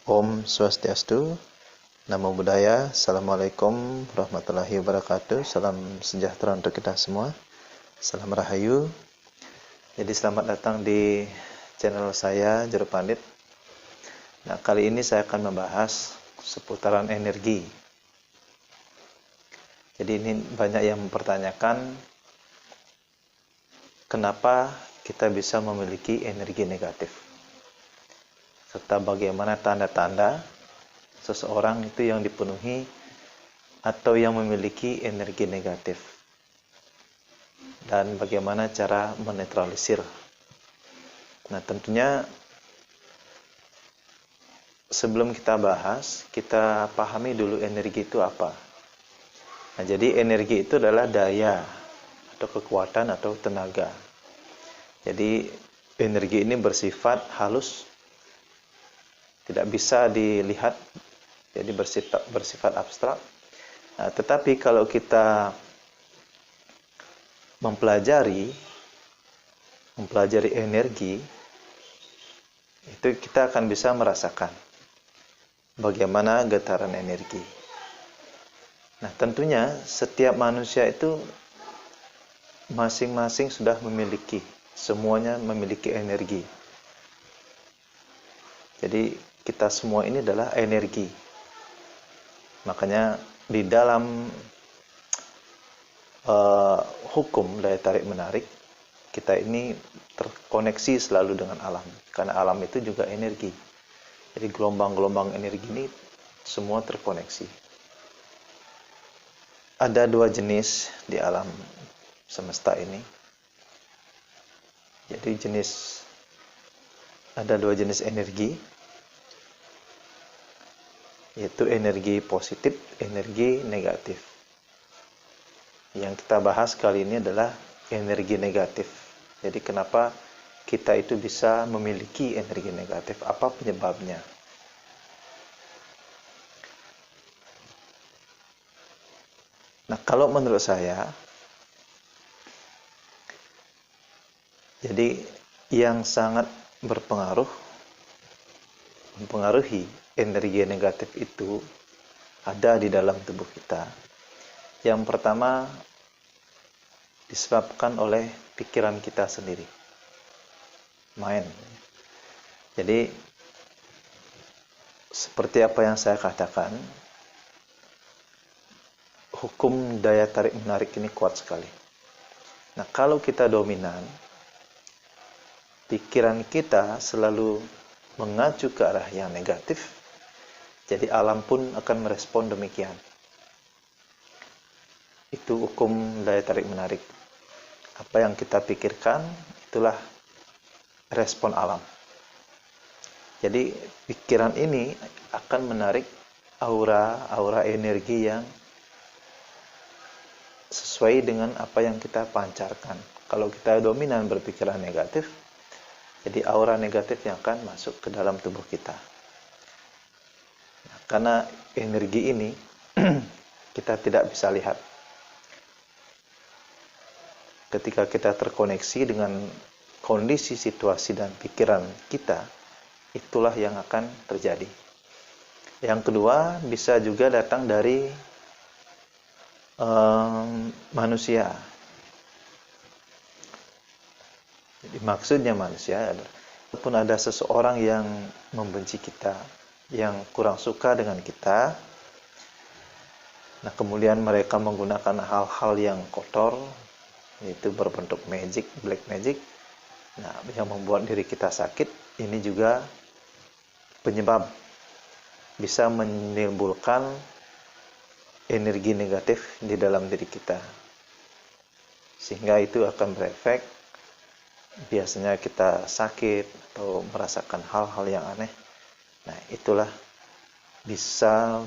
Om Swastiastu, Namo Buddhaya, Assalamualaikum warahmatullahi wabarakatuh. Salam sejahtera untuk kita semua. Salam Rahayu. Jadi selamat datang di channel saya, Jero Pandit. Nah, kali ini saya akan membahas seputaran energi. Jadi ini banyak yang mempertanyakan kenapa kita bisa memiliki energi negatif, serta bagaimana tanda-tanda seseorang itu yang dipenuhi atau yang memiliki energi negatif, dan bagaimana cara menetralisir. Nah, tentunya sebelum kita bahas, kita pahami dulu energi itu apa. Nah, jadi energi itu adalah daya atau kekuatan atau tenaga. Jadi energi ini bersifat halus, tidak bisa dilihat, jadi bersifat abstrak. Nah, tetapi kalau kita mempelajari energi, itu kita akan bisa merasakan bagaimana getaran energi. Nah, tentunya setiap manusia itu masing-masing sudah memiliki, semuanya memiliki energi. Jadi kita semua ini adalah energi. Makanya di dalam hukum daya tarik menarik, kita ini terkoneksi selalu dengan alam. Karena alam itu juga energi. Jadi gelombang-gelombang energi ini semua terkoneksi. Ada dua jenis di alam semesta ini. Jadi ada dua jenis energi, yaitu energi positif, energi negatif. Yang kita bahas kali ini adalah energi negatif. Jadi kenapa kita itu bisa memiliki energi negatif, apa penyebabnya? Nah, kalau menurut saya, jadi yang sangat mempengaruhi energi negatif itu ada di dalam tubuh kita. Yang pertama disebabkan oleh pikiran kita sendiri, mind. Jadi seperti apa yang saya katakan, hukum daya tarik menarik ini kuat sekali. Nah, kalau kita dominan, pikiran kita selalu mengacu ke arah yang negatif, jadi alam pun akan merespon demikian. Itu hukum daya tarik menarik. Apa yang kita pikirkan, itulah respon alam. Jadi pikiran ini akan menarik aura energi yang sesuai dengan apa yang kita pancarkan. Kalau kita dominan berpikiran negatif, jadi aura negatif yang akan masuk ke dalam tubuh kita. Nah, karena energi ini kita tidak bisa lihat. Ketika kita terkoneksi dengan kondisi, situasi, dan pikiran kita, itulah yang akan terjadi. Yang kedua, bisa juga datang dari manusia. Jadi maksudnya manusia adalah, walaupun ada seseorang yang membenci kita, yang kurang suka dengan kita, nah kemudian mereka menggunakan hal-hal yang kotor, yaitu berbentuk magic, black magic, nah yang membuat diri kita sakit, ini juga penyebab bisa menimbulkan energi negatif di dalam diri kita, sehingga itu akan berefek. Biasanya kita sakit atau merasakan hal-hal yang aneh. Nah, itulah bisa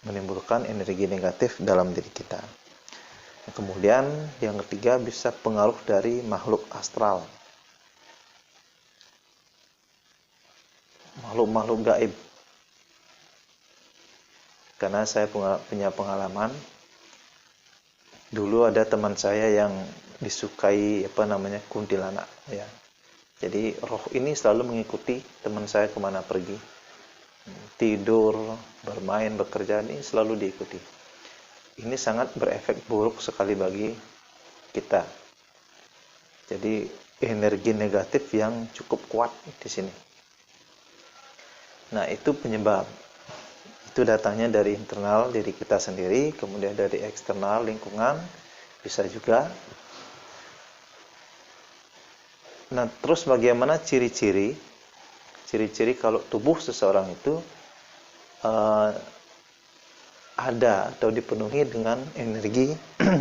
menimbulkan energi negatif dalam diri kita. Nah, kemudian yang ketiga, bisa pengaruh dari makhluk astral, makhluk-makhluk gaib. Karena saya punya pengalaman, dulu ada teman saya yang disukai kuntilanak, ya. Jadi roh ini selalu mengikuti teman saya kemana pergi. tidur, bermain, bekerja, ini selalu diikuti. Ini sangat berefek buruk sekali bagi kita. Jadi energi negatif yang cukup kuat di sini. Nah, itu penyebab. Itu datangnya dari internal diri kita sendiri, kemudian dari eksternal lingkungan, bisa juga. Nah, terus bagaimana ciri-ciri kalau tubuh seseorang itu ada atau dipenuhi dengan energi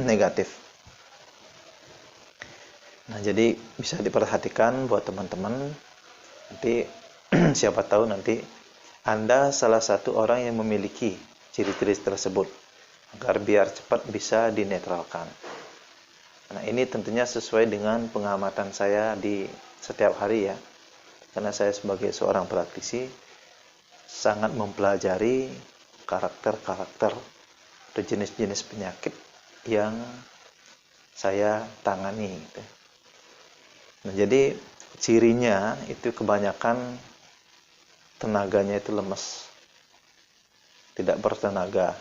negatif. Nah, jadi bisa diperhatikan buat teman-teman. Nanti siapa tahu nanti Anda salah satu orang yang memiliki ciri-ciri tersebut, agar biar cepat bisa dinetralkan. Nah, ini tentunya sesuai dengan pengamatan saya di setiap hari ya. Karena saya sebagai seorang praktisi sangat mempelajari karakter-karakter atau jenis-jenis penyakit yang saya tangani gitu. Nah, jadi cirinya itu kebanyakan tenaganya itu lemes, tidak bertenaga.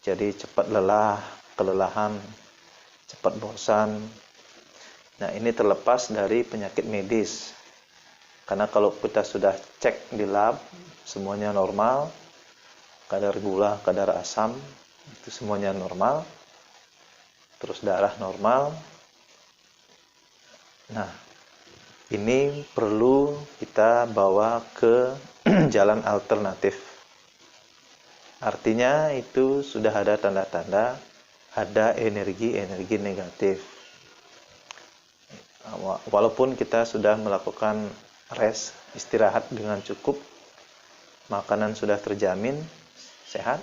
Jadi cepat lelah, kelelahan, cepat bosan. Nah, ini terlepas dari penyakit medis. Karena kalau kita sudah cek di lab, semuanya normal, kadar gula, kadar asam, itu semuanya normal, terus darah normal. Nah, ini perlu kita bawa ke jalan alternatif. Artinya itu sudah ada tanda-tanda ada energi-energi negatif. Walaupun kita sudah melakukan rest, istirahat dengan cukup, makanan sudah terjamin sehat,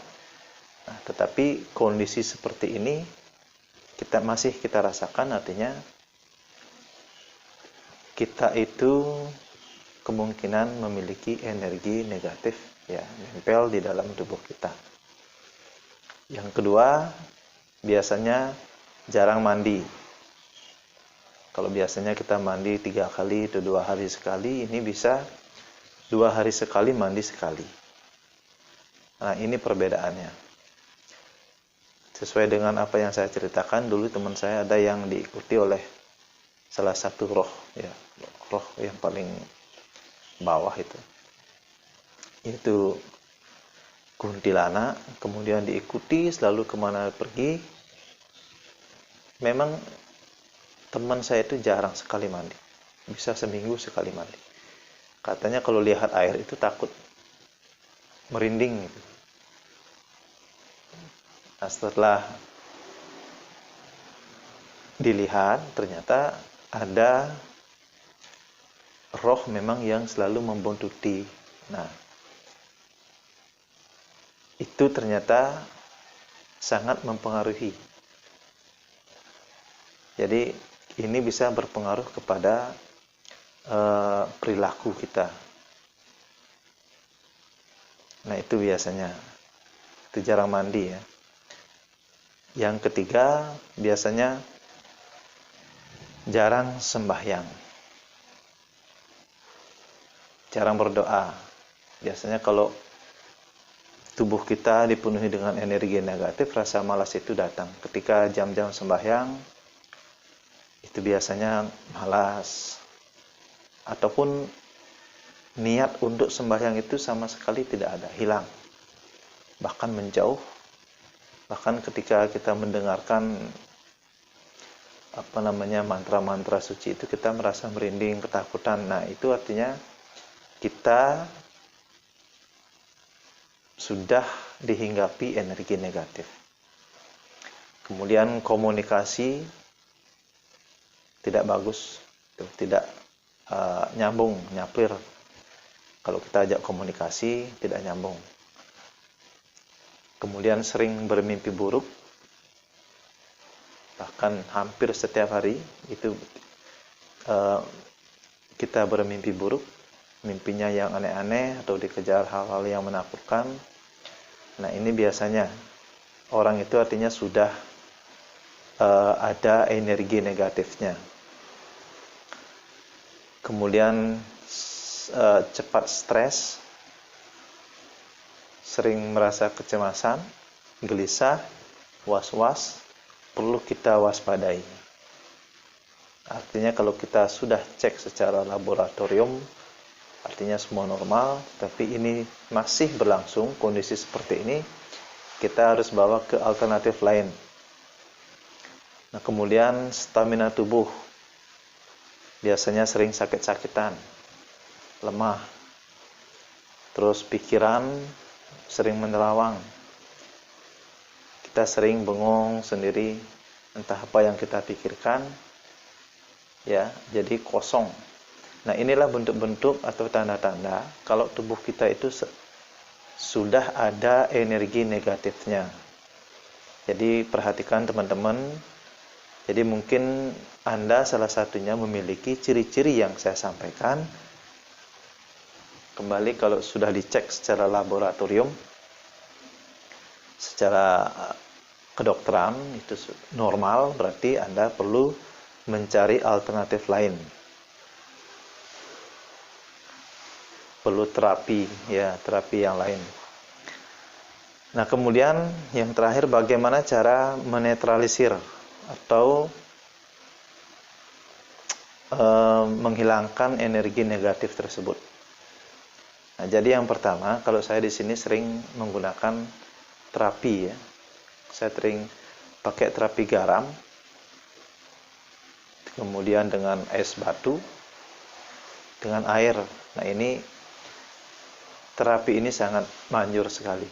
nah, tetapi kondisi seperti ini masih kita rasakan, artinya kita itu kemungkinan memiliki energi negatif ya, nempel di dalam tubuh kita. Yang kedua, biasanya jarang mandi. Kalau biasanya kita mandi 3 kali atau 2 hari sekali, ini bisa 2 hari sekali mandi sekali. Nah, ini perbedaannya. Sesuai dengan apa yang saya ceritakan, dulu teman saya ada yang diikuti oleh salah satu roh ya, roh yang paling bawah itu kuntilanak, kemudian diikuti selalu kemana pergi. Memang teman saya itu jarang sekali mandi, bisa seminggu sekali mandi. Katanya kalau lihat air itu takut, merinding gitu. Nah, setelah dilihat ternyata ada roh memang yang selalu membuntuti. Nah, itu ternyata sangat mempengaruhi. Jadi ini bisa berpengaruh kepada perilaku kita. Nah, itu biasanya itu jarang mandi ya. Yang ketiga, biasanya jarang sembahyang, jarang berdoa. Biasanya kalau tubuh kita dipenuhi dengan energi negatif, rasa malas itu datang. Ketika jam-jam sembahyang, itu biasanya malas. Ataupun niat untuk sembahyang itu sama sekali tidak ada, hilang. Bahkan menjauh. Bahkan ketika kita mendengarkan mantra-mantra suci itu, kita merasa merinding, ketakutan. Nah, itu artinya kita sudah dihinggapi energi negatif. Kemudian komunikasi tidak bagus, tidak nyambung, nyaplir. Kalau kita ajak komunikasi tidak nyambung. Kemudian sering bermimpi buruk, bahkan hampir setiap hari itu kita bermimpi buruk, mimpinya yang aneh-aneh atau dikejar hal-hal yang menakutkan. Nah, ini biasanya orang itu artinya sudah ada energi negatifnya. Kemudian cepat stres, sering merasa kecemasan, gelisah, was-was, perlu kita waspadai. Artinya kalau kita sudah cek secara laboratorium, artinya semua normal, tapi ini masih berlangsung kondisi seperti ini, kita harus bawa ke alternatif lain. Nah, kemudian stamina tubuh, biasanya sering sakit-sakitan, lemah, terus pikiran sering menerawang, kita sering bengong sendiri, entah apa yang kita pikirkan, ya, jadi kosong. Nah, inilah bentuk-bentuk atau tanda-tanda kalau tubuh kita itu sudah ada energi negatifnya. Jadi perhatikan teman-teman. Jadi mungkin Anda salah satunya memiliki ciri-ciri yang saya sampaikan. Kembali kalau sudah dicek secara laboratorium, secara kedokteran itu normal, berarti Anda perlu mencari alternatif lain. Perlu terapi, ya, terapi yang lain. Nah, kemudian yang terakhir, bagaimana cara menetralisir atau menghilangkan energi negatif tersebut. Nah, jadi yang pertama, kalau saya di sini sering menggunakan terapi, ya. Saya sering pakai terapi garam, kemudian dengan es batu, dengan air. Nah, ini terapi ini sangat manjur sekali.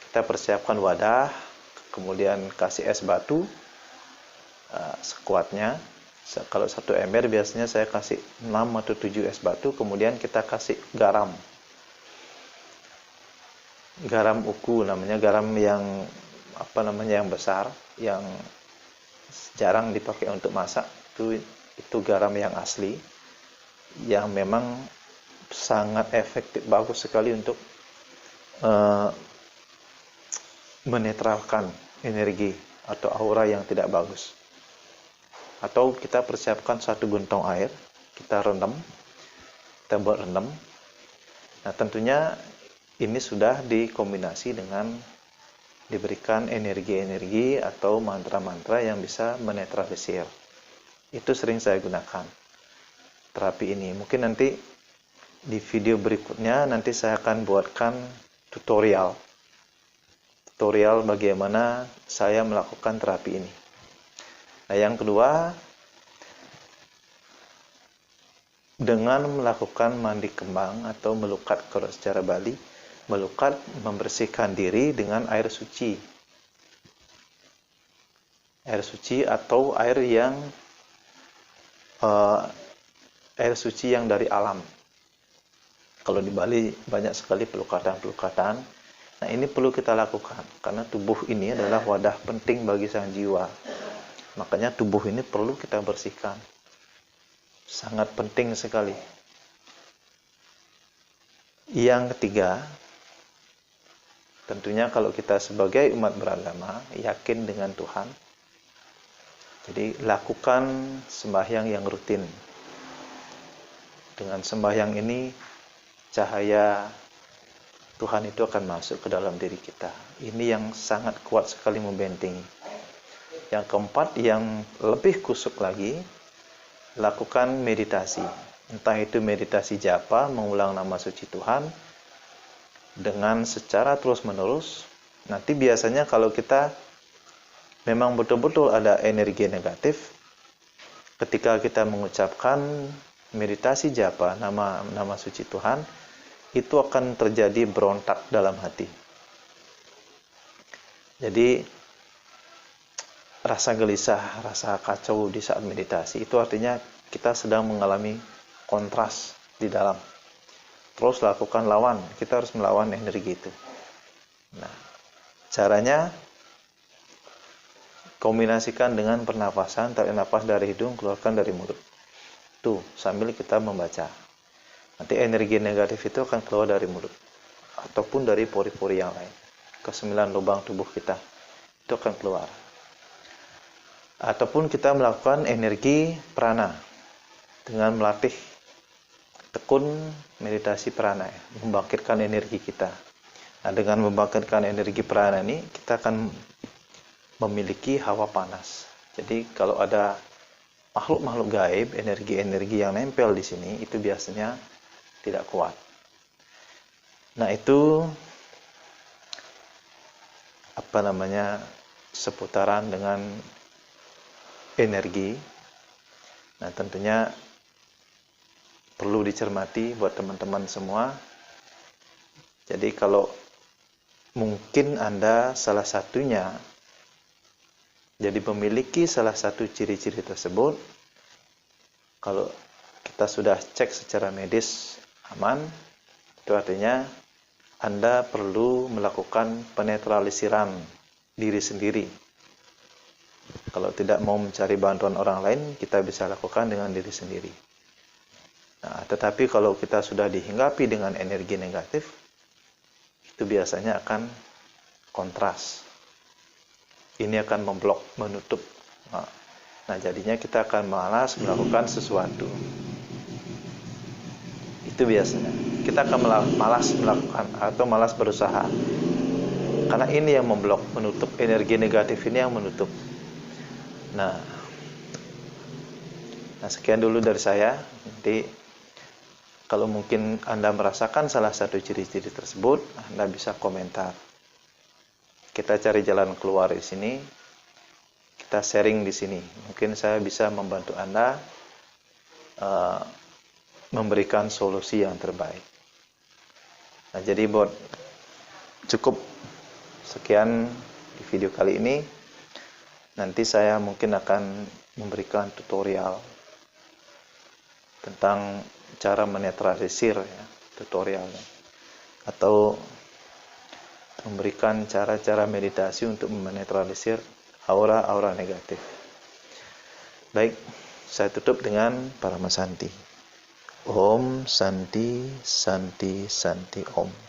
Kita persiapkan wadah, kemudian kasih es batu sekuatnya. Kalau 1 ember biasanya saya kasih 6 atau 7 es batu, kemudian kita kasih garam. Garam uku namanya, garam yang yang besar, yang jarang dipakai untuk masak. Itu garam yang asli, yang memang sangat efektif, bagus sekali untuk menetralkan energi atau aura yang tidak bagus. Atau kita persiapkan 1 gentong air, kita rendam, kita buat rendam. Nah, tentunya ini sudah dikombinasi dengan diberikan energi-energi atau mantra-mantra yang bisa menetralisir. Itu sering saya gunakan terapi ini. Mungkin nanti di video berikutnya nanti saya akan buatkan tutorial bagaimana saya melakukan terapi ini. Nah, yang kedua, dengan melakukan mandi kembang atau melukat, kalau secara Bali, melukat, membersihkan diri dengan air suci. Air suci atau air suci yang dari alam. Kalau di Bali banyak sekali pelukatan-pelukatan. Nah, ini perlu kita lakukan karena tubuh ini adalah wadah penting bagi sang jiwa. Makanya tubuh ini perlu kita bersihkan. Sangat penting sekali. Yang ketiga, tentunya kalau kita sebagai umat beragama yakin dengan Tuhan, jadi lakukan sembahyang yang rutin. Dengan sembahyang ini, cahaya Tuhan itu akan masuk ke dalam diri kita. Ini yang sangat kuat sekali membentengi. Yang keempat, yang lebih kusuk lagi, lakukan meditasi. Entah itu meditasi japa, mengulang nama suci Tuhan, dengan secara terus-menerus. Nanti biasanya kalau kita memang betul-betul ada energi negatif, ketika kita mengucapkan meditasi japa, nama suci Tuhan, itu akan terjadi berontak dalam hati. Jadi rasa gelisah, rasa kacau di saat meditasi, itu artinya kita sedang mengalami kontras di dalam. Terus lakukan lawan, kita harus melawan energi itu. Nah, caranya kombinasikan dengan pernapasan, tarik nafas dari hidung, keluarkan dari mulut. Tuh, sambil kita membaca. Nanti energi negatif itu akan keluar dari mulut ataupun dari pori-pori yang lain. Ke 9 lubang tubuh kita itu akan keluar. Ataupun kita melakukan energi prana dengan melatih tekun meditasi prana, ya, membangkitkan energi kita. Nah, dengan membangkitkan energi prana ini, kita akan memiliki hawa panas. Jadi kalau ada makhluk-makhluk gaib, energi-energi yang nempel di sini, itu biasanya tidak kuat. Nah, itu seputaran dengan energi. Nah, tentunya perlu dicermati buat teman-teman semua. Jadi kalau mungkin Anda salah satunya jadi memiliki salah satu ciri-ciri tersebut, kalau kita sudah cek secara medis aman, itu artinya Anda perlu melakukan penetralisiran diri sendiri. Kalau tidak mau mencari bantuan orang lain, kita bisa lakukan dengan diri sendiri. Nah, tetapi kalau kita sudah dihinggapi dengan energi negatif, itu biasanya akan kontras. Ini akan memblok, menutup. Nah, jadinya kita akan malas melakukan sesuatu. Itu biasanya. Kita akan malas melakukan atau malas berusaha. Karena ini yang memblok, menutup. Energi negatif ini yang menutup. Nah, sekian dulu dari saya. Nanti kalau mungkin Anda merasakan salah satu ciri-ciri tersebut, Anda bisa komentar. Kita cari jalan keluar di sini. Kita sharing di sini. Mungkin saya bisa membantu Anda memberikan solusi yang terbaik. Nah, jadi cukup sekian di video kali ini. Nanti saya mungkin akan memberikan tutorial tentang cara menetralisir, ya, tutorialnya, atau memberikan cara-cara meditasi untuk menetralisir aura-aura negatif. Baik, saya tutup dengan Paramasanti. Om Santi Santi Santi Om.